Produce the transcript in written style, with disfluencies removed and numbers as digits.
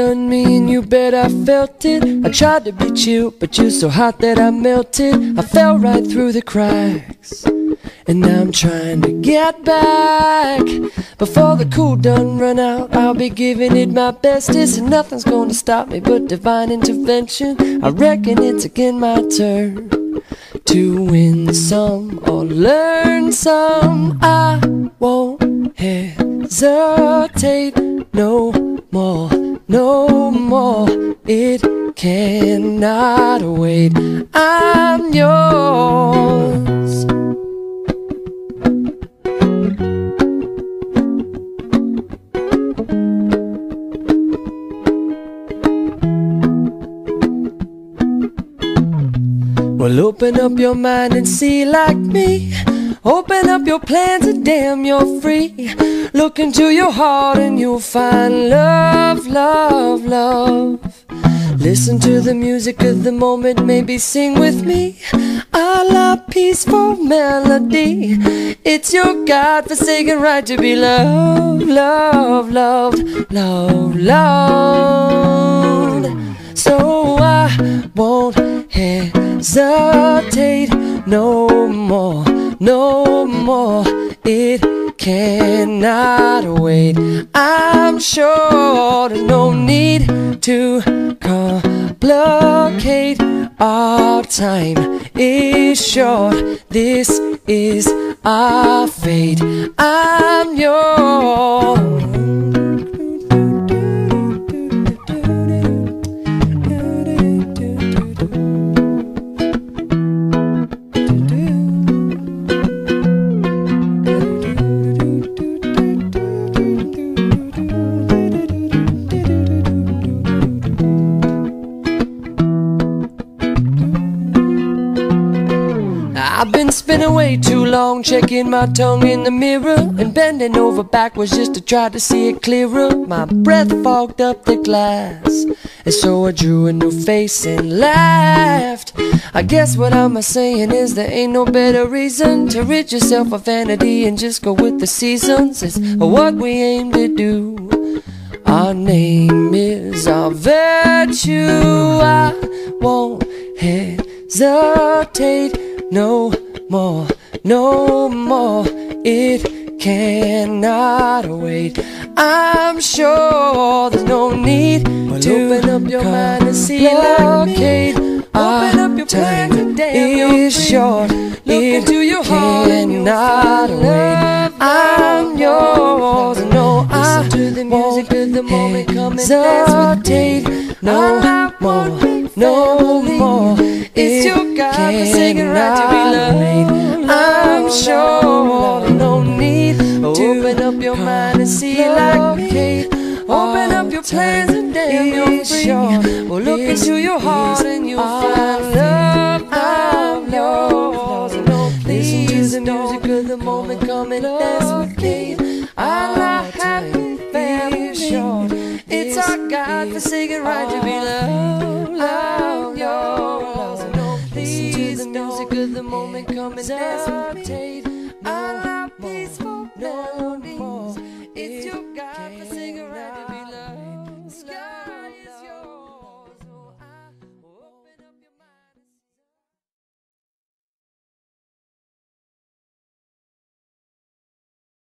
done me and you bet I felt it. I tried to be chill, but you're so hot that I melted. I fell right through the cracks, and now I'm trying to get back. Before the cool done run out, I'll be giving it my bestest, and nothing's gonna stop me but divine intervention. I reckon it's again my turn to win some or learn some. I won't hesitate no more, no more. It cannot wait. I'm yours. Well, open up your mind and see like me. Open up your plans and damn, you're free. Look into your heart and you'll find love, love, love. Listen to the music of the moment, maybe sing with me a la peaceful melody. It's your God-forsaken right to be loved, loved, loved, loved, loved. So I won't hesitate no more, no more. It cannot wait. I'm sure there's no need to complicate. Our time is short. This is our fate. I'm yours. I've been spinning way too long, checking my tongue in the mirror and bending over backwards just to try to see it clearer. My breath fogged up the glass, and so I drew a new face and laughed. I guess what I'm saying is there ain't no better reason to rid yourself of vanity and just go with the seasons. It's what we aim to do. Our name is our virtue. I won't hesitate no more, no more. It cannot wait. I'm sure there's no need to open up your mind and see like me. Open up your plans and damn, it's short. Look into your heart and you'll find love. I'm yours. No, I to the music of the moment. Come and dance with me. No more, no more. It's your God-forsaken right to be loved. I'm sure there's no need to open up your mind and see like me. Open up your plans and damn, you're free. Well, look into your heart and you'll find love. I'm yours. Listen to the music of the moment. Come and dance with me. I'm not happy, very short. It's our God-forsaken right to be loved. I'm yours. Listen to the music of the moment. Come and dance with me.